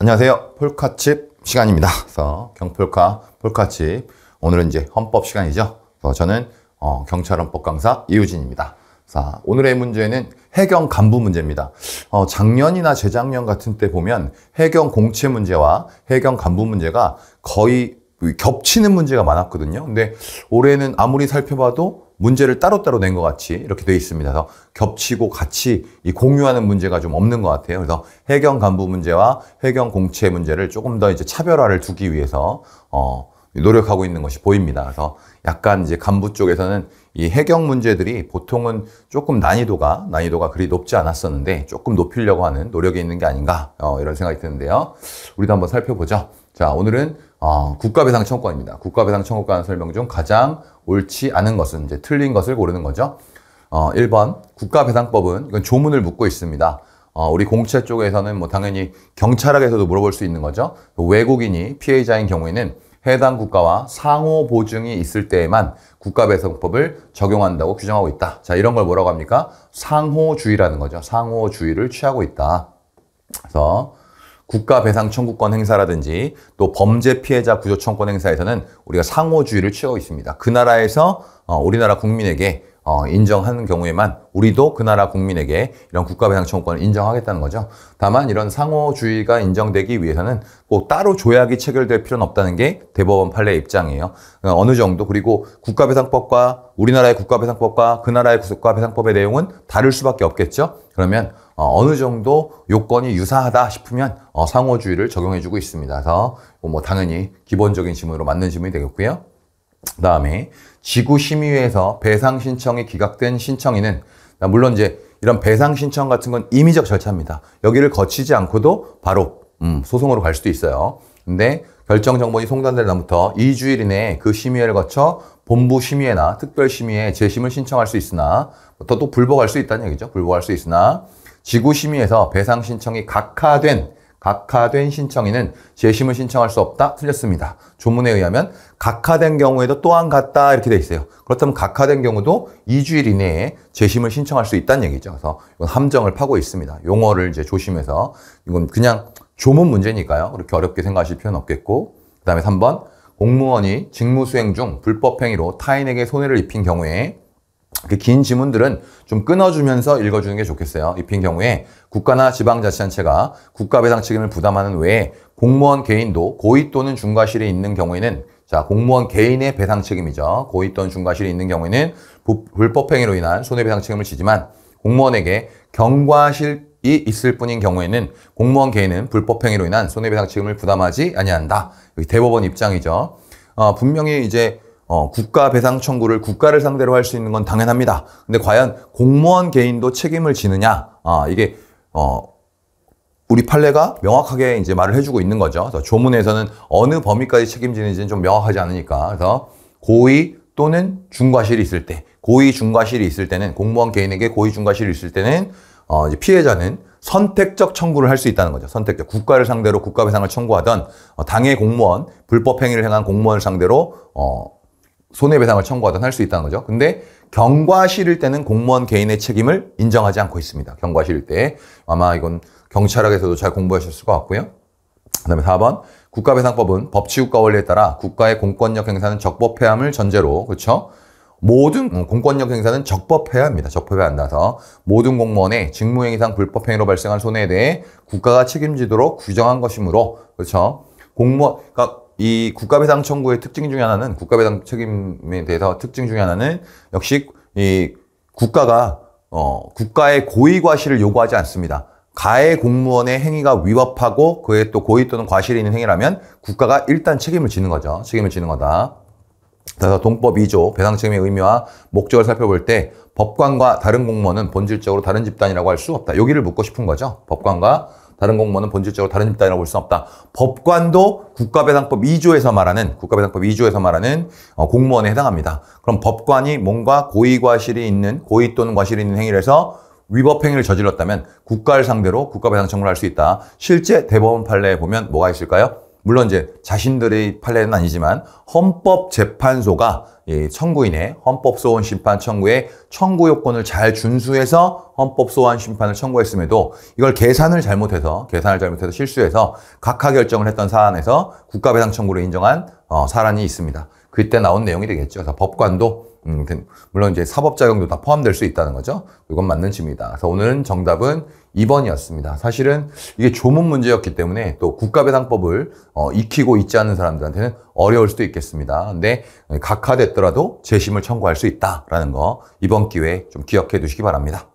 안녕하세요. 폴카칩 시간입니다. 그래서 경폴카, 폴카칩. 오늘은 이제 헌법 시간이죠. 그래서 저는 경찰헌법 강사 이우진입니다. 자, 오늘의 문제는 해경 간부 문제입니다. 작년이나 재작년 같은 때 보면 해경 공채 문제와 해경 간부 문제가 거의 겹치는 문제가 많았거든요. 근데 올해는 아무리 살펴봐도 문제를 따로따로 낸 것 같이 이렇게 돼 있습니다. 그래서 겹치고 같이 공유하는 문제가 좀 없는 것 같아요. 그래서 해경 간부 문제와 해경 공채 문제를 조금 더 이제 차별화를 두기 위해서 노력하고 있는 것이 보입니다. 그래서 약간 이제 간부 쪽에서는 이 해경 문제들이 보통은 조금 난이도가 그리 높지 않았었는데 조금 높이려고 하는 노력이 있는 게 아닌가 이런 생각이 드는데요. 우리도 한번 살펴보죠. 자, 오늘은 국가배상 청구권입니다. 국가배상 청구권 설명 중 가장 옳지 않은 것은 이제 틀린 것을 고르는 거죠. 1번 국가배상법은 이건 조문을 묻고 있습니다. 우리 공채 쪽에서는 뭐 당연히 경찰학에서도 물어볼 수 있는 거죠. 외국인이 피해자인 경우에는 해당 국가와 상호 보증이 있을 때에만 국가배상법을 적용한다고 규정하고 있다. 자, 이런 걸 뭐라고 합니까? 상호주의라는 거죠. 상호주의를 취하고 있다. 그래서 국가배상 청구권 행사라든지 또 범죄 피해자 구조 청구권 행사에서는 우리가 상호주의를 취하고 있습니다. 그 나라에서 우리나라 국민에게 인정하는 경우에만 우리도 그 나라 국민에게 이런 국가배상 청구권을 인정하겠다는 거죠. 다만 이런 상호주의가 인정되기 위해서는 꼭 따로 조약이 체결될 필요는 없다는 게 대법원 판례의 입장이에요. 어느 정도 그리고 국가배상법과 우리나라의 국가배상법과 그 나라의 국가배상법의 내용은 다를 수밖에 없겠죠. 그러면 어느 정도 요건이 유사하다 싶으면 상호주의를 적용해주고 있습니다. 그래서 뭐 당연히 기본적인 지문으로 맞는 지문이 되겠고요. 그 다음에 지구심의회에서 배상 신청이 기각된 신청인은 물론 이제 이런 배상 신청 같은 건 임의적 절차입니다. 여기를 거치지 않고도 바로 소송으로 갈 수도 있어요. 근데 결정 정보이 송달될 날부터 2주일 이내에 그 심의회를 거쳐 본부 심의회나 특별 심의회에 재심을 신청할 수 있으나 또 불복할 수 있다는 얘기죠. 불복할 수 있으나 지구심의에서 배상 신청이 각하된 신청인은 재심을 신청할 수 없다. 틀렸습니다. 조문에 의하면 각하된 경우에도 또한 같다 이렇게 돼 있어요. 그렇다면 각하된 경우도 2주일 이내에 재심을 신청할 수 있다는 얘기죠. 그래서 이건 함정을 파고 있습니다. 용어를 이제 조심해서 이건 그냥 조문 문제니까요. 그렇게 어렵게 생각하실 필요는 없겠고. 그 다음에 3번 공무원이 직무수행 중 불법행위로 타인에게 손해를 입힌 경우에 그 긴 지문들은 좀 끊어주면서 읽어주는 게 좋겠어요. 입힌 경우에 국가나 지방자치단체가 국가배상 책임을 부담하는 외에 공무원 개인도 고의 또는 중과실이 있는 경우에는 자, 공무원 개인의 배상 책임이죠. 고의 또는 중과실이 있는 경우에는 불법행위로 인한 손해배상 책임을 지지만 공무원에게 경과실이 있을 뿐인 경우에는 공무원 개인은 불법행위로 인한 손해배상 책임을 부담하지 아니한다. 여기 대법원 입장이죠. 분명히 이제 국가배상 청구를 국가를 상대로 할 수 있는 건 당연합니다. 근데 과연 공무원 개인도 책임을 지느냐? 이게 우리 판례가 명확하게 이제 말을 해주고 있는 거죠. 그래서 조문에서는 어느 범위까지 책임지는지는 좀 명확하지 않으니까. 그래서 고의 또는 중과실이 있을 때, 고의 중과실이 있을 때는 공무원 개인에게 고의 중과실이 있을 때는 이제 피해자는 선택적 청구를 할 수 있다는 거죠. 선택적. 국가를 상대로 국가배상을 청구하던 당해 공무원, 불법행위를 행한 공무원을 상대로 손해배상을 청구하든 할 수 있다는 거죠. 근데 경과실일 때는 공무원 개인의 책임을 인정하지 않고 있습니다. 경과실일 때. 아마 이건 경찰학에서도 잘 공부하셨을 것 같고요. 그 다음에 4번. 국가배상법은 법치국가 원리에 따라 국가의 공권력 행사는 적법해함을 전제로, 그렇죠? 모든 공권력 행사는 적법해야 합니다. 적법해야 한다서 모든 공무원의 직무행위상 불법행위로 발생한 손해에 대해 국가가 책임지도록 규정한 것이므로, 그렇죠? 그러니까 이 국가배상 청구의 특징 중에 하나는 국가배상 책임에 대해서 특징 중에 하나는 역시 이 국가가 국가의 고의 과실을 요구하지 않습니다. 가해 공무원의 행위가 위법하고 그에 또 고의 또는 과실이 있는 행위라면 국가가 일단 책임을 지는 거죠. 책임을 지는 거다. 그래서 동법 2조 배상 책임의 의미와 목적을 살펴볼 때 법관과 다른 공무원은 본질적으로 다른 집단이라고 할 수 없다. 여기를 묻고 싶은 거죠. 법관과 다른 공무원은 본질적으로 다른 집단이라고 볼 수 없다. 법관도 국가배상법 2조에서 말하는 공무원에 해당합니다. 그럼 법관이 뭔가 고의 또는 과실이 있는 행위를 해서 위법행위를 저질렀다면 국가를 상대로 국가배상 청구를 할 수 있다. 실제 대법원 판례에 보면 뭐가 있을까요? 물론 이제 자신들의 판례는 아니지만 헌법재판소가 청구인의 헌법소원 심판 청구에 청구 요건을 잘 준수해서 헌법소원 심판을 청구했음에도 이걸 계산을 잘못해서 실수해서 각하 결정을 했던 사안에서 국가배상 청구를 인정한 사안이 있습니다. 그때 나온 내용이 되겠죠. 그래서 법관도 물론 이제 사법작용도 다 포함될 수 있다는 거죠. 이건 맞는 짚니다. 그래서 오늘은 정답은 2번이었습니다. 사실은 이게 조문 문제였기 때문에 또 국가배상법을 익히고 있지 않은 사람들한테는 어려울 수도 있겠습니다. 근데 각하됐더라도 재심을 청구할 수 있다라는 거 이번 기회에 좀 기억해 두시기 바랍니다.